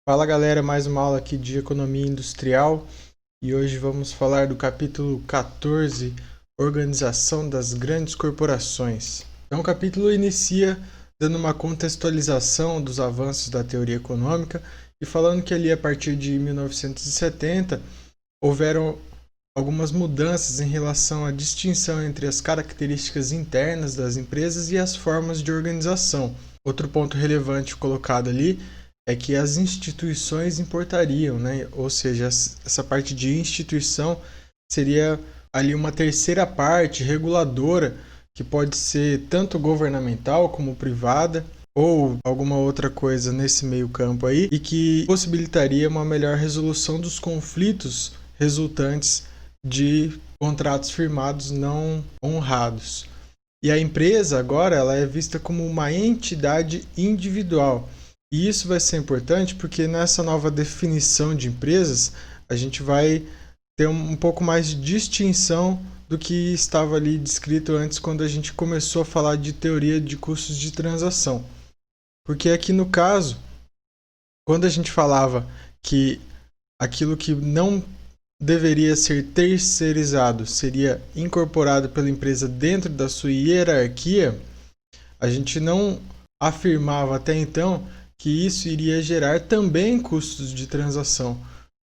Fala galera, mais uma aula aqui de Economia Industrial e hoje vamos falar do capítulo 14, Organização das Grandes Corporações. Então o capítulo inicia dando uma contextualização dos avanços da teoria econômica e falando que ali a partir de 1970 houveram algumas mudanças em relação à distinção entre as características internas das empresas e as formas de organização. Outro ponto relevante colocado ali é que as instituições importariam, né? Ou seja, essa parte de instituição seria ali uma terceira parte reguladora que pode ser tanto governamental como privada ou alguma outra coisa nesse meio campo aí e que possibilitaria uma melhor resolução dos conflitos resultantes de contratos firmados não honrados. E a empresa agora ela é vista como uma entidade individual. E isso vai ser importante porque nessa nova definição de empresas a gente vai ter um pouco mais de distinção do que estava ali descrito antes quando a gente começou a falar de teoria de custos de transação. Porque aqui no caso, quando a gente falava que aquilo que não deveria ser terceirizado seria incorporado pela empresa dentro da sua hierarquia, a gente não afirmava até então que isso iria gerar também custos de transação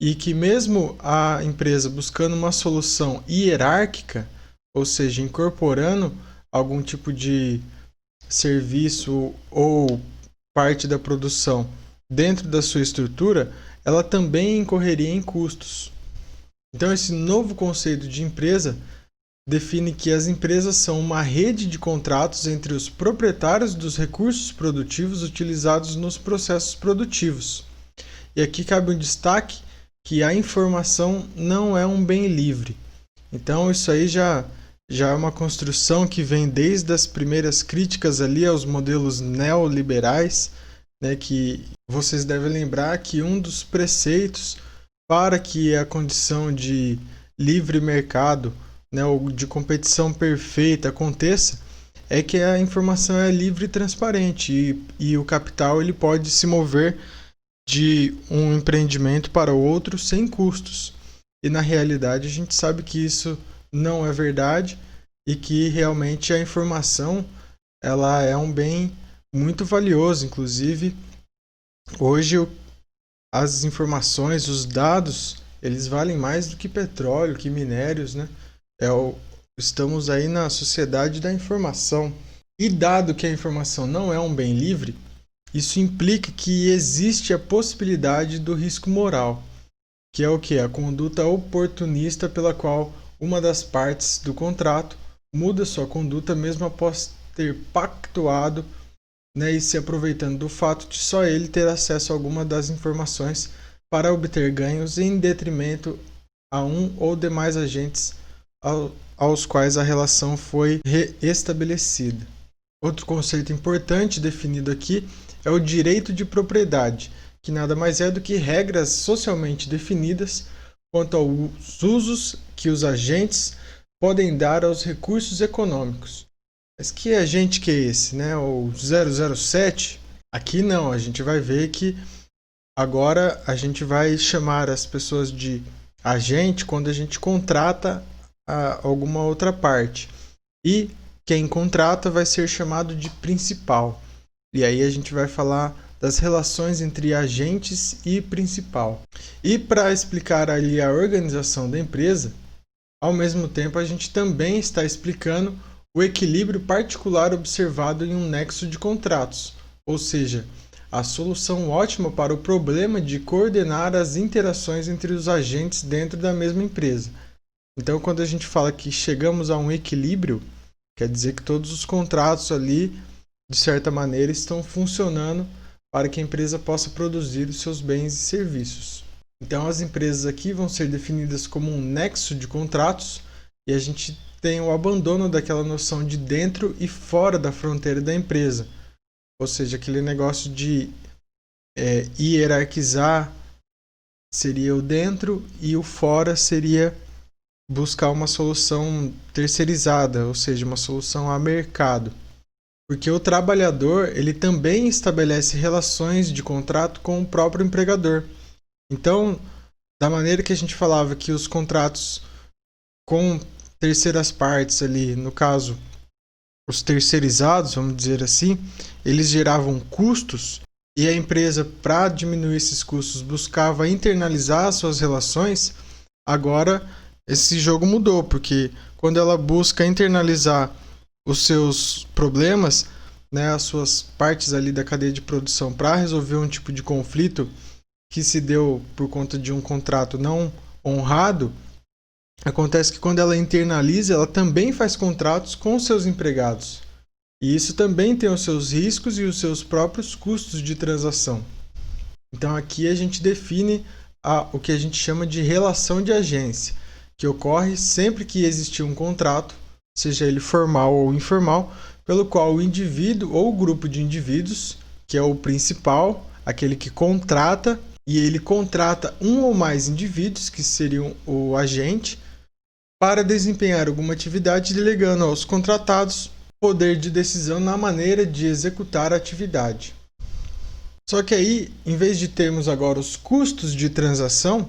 e que mesmo a empresa buscando uma solução hierárquica, ou seja, incorporando algum tipo de serviço ou parte da produção dentro da sua estrutura, ela também incorreria em custos. Então, esse novo conceito de empresa define que as empresas são uma rede de contratos entre os proprietários dos recursos produtivos utilizados nos processos produtivos. E aqui cabe um destaque que a informação não é um bem livre. Então, isso aí já é uma construção que vem desde as primeiras críticas ali aos modelos neoliberais, né, que vocês devem lembrar que um dos preceitos para que a condição de livre mercado, né, ou de competição perfeita aconteça, é que a informação é livre e transparente e o capital ele pode se mover de um empreendimento para outro sem custos. E na realidade a gente sabe que isso não é verdade e que realmente a informação ela é um bem muito valioso. Inclusive, hoje as informações, os dados, eles valem mais do que petróleo, que minérios, né? Estamos aí na sociedade da informação. E dado que a informação não é um bem livre, isso implica que existe a possibilidade do risco moral, que é o que? A conduta oportunista pela qual uma das partes do contrato muda sua conduta mesmo após ter pactuado, né, e se aproveitando do fato de só ele ter acesso a alguma das informações para obter ganhos em detrimento a um ou demais agentes aos quais a relação foi reestabelecida. Outro conceito importante definido aqui é o direito de propriedade, que nada mais é do que regras socialmente definidas quanto aos usos que os agentes podem dar aos recursos econômicos. Mas que agente que é esse, né? O 007? Aqui não, a gente vai ver que agora a gente vai chamar as pessoas de agente quando a gente contrata alguma outra parte. E quem contrata vai ser chamado de principal. E aí a gente vai falar das relações entre agentes e principal. E para explicar ali a organização da empresa, ao mesmo tempo a gente também está explicando o equilíbrio particular observado em um nexo de contratos, ou seja, a solução ótima para o problema de coordenar as interações entre os agentes dentro da mesma empresa. Então, quando a gente fala que chegamos a um equilíbrio, quer dizer que todos os contratos ali, de certa maneira, estão funcionando para que a empresa possa produzir os seus bens e serviços. Então, as empresas aqui vão ser definidas como um nexo de contratos e a gente tem o abandono daquela noção de dentro e fora da fronteira da empresa. Ou seja, aquele negócio de hierarquizar seria o dentro e o fora seria buscar uma solução terceirizada, ou seja, uma solução a mercado. porque o trabalhador ele também estabelece relações de contrato com o próprio empregador. Então, da maneira que a gente falava que os contratos com terceiras partes ali, no caso, os terceirizados, vamos dizer assim, eles geravam custos e a empresa, para diminuir esses custos, buscava internalizar as suas relações. Agora, esse jogo mudou, porque quando ela busca internalizar os seus problemas, né, as suas partes ali da cadeia de produção, para resolver um tipo de conflito que se deu por conta de um contrato não honrado, acontece que quando ela internaliza, ela também faz contratos com seus empregados. E isso também tem os seus riscos e os seus próprios custos de transação. Então aqui a gente define o que a gente chama de relação de agência, que ocorre sempre que existir um contrato, seja ele formal ou informal, pelo qual o indivíduo ou o grupo de indivíduos, que é o principal, aquele que contrata, e ele contrata um ou mais indivíduos, que seriam o agente, para desempenhar alguma atividade, delegando aos contratados poder de decisão na maneira de executar a atividade. Só que aí, em vez de termos agora os custos de transação,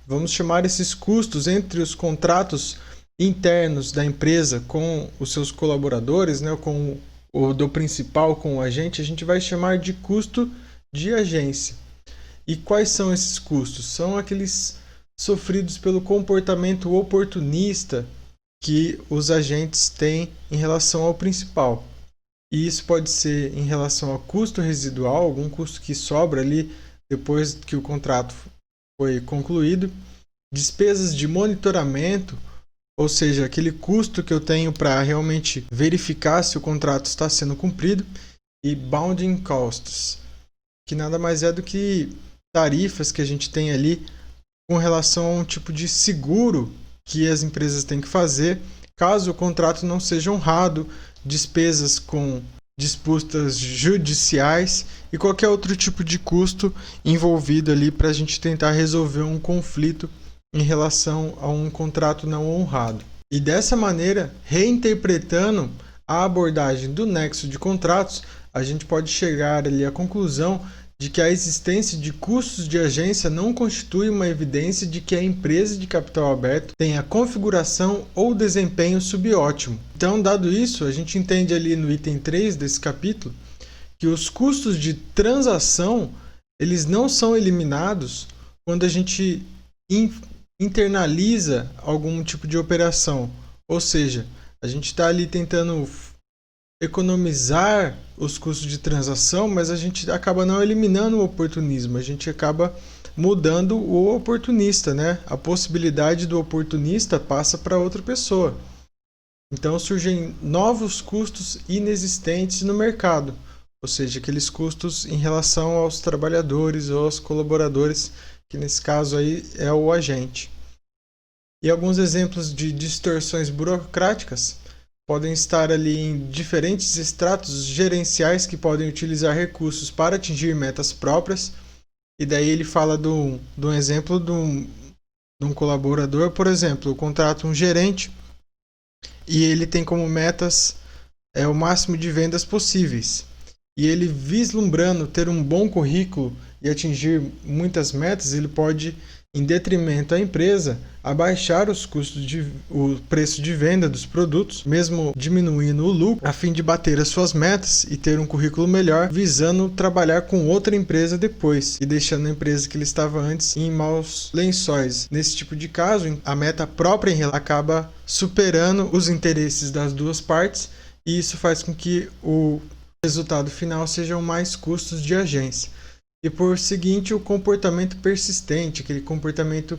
vamos chamar esses custos entre os contratos internos da empresa com os seus colaboradores, né, com o do principal com o agente, a gente vai chamar de custo de agência. E quais são esses custos? São aqueles sofridos pelo comportamento oportunista que os agentes têm em relação ao principal. E isso pode ser em relação a custo residual, algum custo que sobra ali depois que o contrato foi concluído, despesas de monitoramento, ou seja, aquele custo que eu tenho para realmente verificar se o contrato está sendo cumprido, e bounding costs, que nada mais é do que tarifas que a gente tem ali com relação a um tipo de seguro que as empresas têm que fazer caso o contrato não seja honrado, despesas com disputas judiciais e qualquer outro tipo de custo envolvido ali para a gente tentar resolver um conflito em relação a um contrato não honrado. E dessa maneira, reinterpretando a abordagem do nexo de contratos, a gente pode chegar ali à conclusão de que a existência de custos de agência não constitui uma evidência de que a empresa de capital aberto tenha configuração ou desempenho subótimo. Então, dado isso, a gente entende ali no item 3 desse capítulo que os custos de transação eles não são eliminados quando a gente internaliza algum tipo de operação. Ou seja, a gente está ali tentando economizar os custos de transação, mas a gente acaba não eliminando o oportunismo, a gente acaba mudando o oportunista, né? A possibilidade do oportunista passa para outra pessoa. Então surgem novos custos inexistentes no mercado, ou seja, aqueles custos em relação aos trabalhadores ou aos colaboradores, que nesse caso aí é o agente. E alguns exemplos de distorções burocráticas podem estar ali em diferentes estratos gerenciais que podem utilizar recursos para atingir metas próprias. E daí ele fala de um exemplo de um colaborador, por exemplo, contrata um gerente e ele tem como metas o máximo de vendas possíveis. E ele, vislumbrando ter um bom currículo e atingir muitas metas, ele pode, em detrimento à empresa, abaixar os custos o preço de venda dos produtos, mesmo diminuindo o lucro, a fim de bater as suas metas e ter um currículo melhor, visando trabalhar com outra empresa depois e deixando a empresa que ele estava antes em maus lençóis. Nesse tipo de caso, a meta própria acaba superando os interesses das duas partes e isso faz com que o resultado final sejam mais custos de agência. E por seguinte, o comportamento persistente, aquele comportamento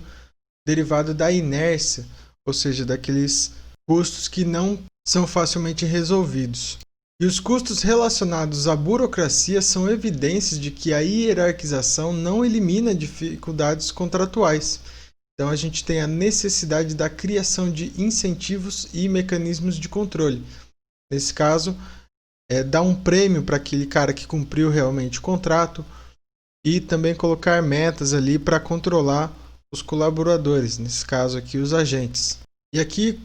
derivado da inércia, ou seja, daqueles custos que não são facilmente resolvidos. E os custos relacionados à burocracia são evidências de que a hierarquização não elimina dificuldades contratuais. Então a gente tem a necessidade da criação de incentivos e mecanismos de controle. Nesse caso, dar um prêmio para aquele cara que cumpriu realmente o contrato, e também colocar metas ali para controlar os colaboradores, nesse caso aqui os agentes. E aqui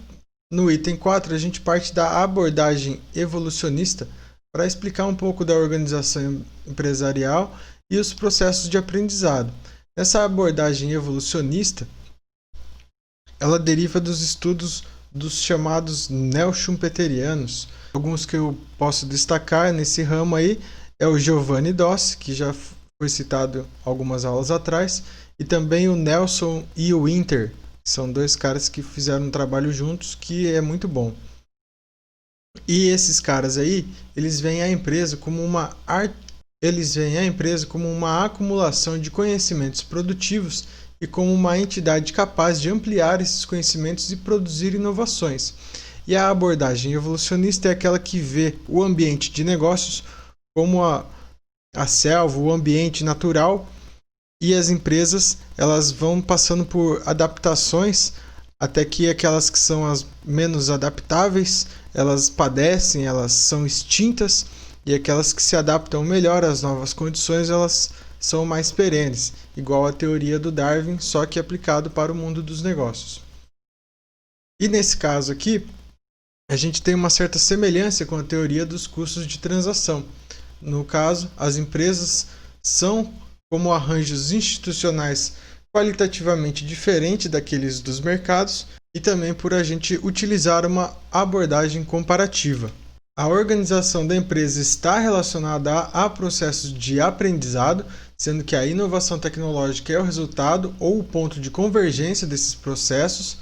no item 4 a gente parte da abordagem evolucionista para explicar um pouco da organização empresarial e os processos de aprendizado. Essa abordagem evolucionista, ela deriva dos estudos dos chamados neo-schumpeterianos. Alguns que eu posso destacar nesse ramo aí é o Giovanni Dossi, que já foi citado algumas aulas atrás, e também o Nelson e o Winter, que são dois caras que fizeram um trabalho juntos que é muito bom. E esses caras aí, eles veem a empresa como uma acumulação de conhecimentos produtivos e como uma entidade capaz de ampliar esses conhecimentos e produzir inovações. E a abordagem evolucionista é aquela que vê o ambiente de negócios como a selva, o ambiente natural, e as empresas elas vão passando por adaptações até que aquelas que são as menos adaptáveis, elas padecem, elas são extintas, e aquelas que se adaptam melhor às novas condições, elas são mais perenes, igual a teoria do Darwin, só que aplicado para o mundo dos negócios. E nesse caso aqui, a gente tem uma certa semelhança com a teoria dos custos de transação. No caso, as empresas são como arranjos institucionais qualitativamente diferentes daqueles dos mercados e também por a gente utilizar uma abordagem comparativa. A organização da empresa está relacionada a processos de aprendizado, sendo que a inovação tecnológica é o resultado ou o ponto de convergência desses processos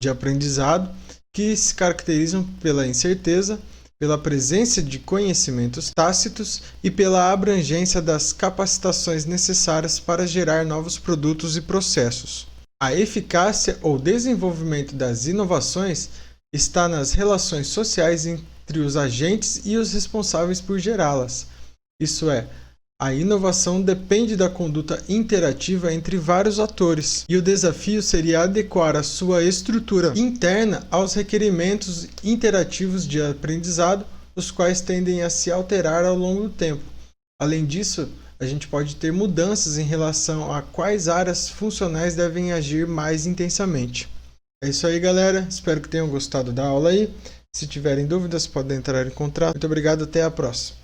de aprendizado, que se caracterizam pela incerteza, pela presença de conhecimentos tácitos e pela abrangência das capacitações necessárias para gerar novos produtos e processos. A eficácia ou desenvolvimento das inovações está nas relações sociais entre os agentes e os responsáveis por gerá-las. Isso é, a inovação depende da conduta interativa entre vários atores, e o desafio seria adequar a sua estrutura interna aos requerimentos interativos de aprendizado, os quais tendem a se alterar ao longo do tempo. Além disso, a gente pode ter mudanças em relação a quais áreas funcionais devem agir mais intensamente. É isso aí, galera. Espero que tenham gostado da aula aí. Se tiverem dúvidas, podem entrar em contato. Muito obrigado, até a próxima.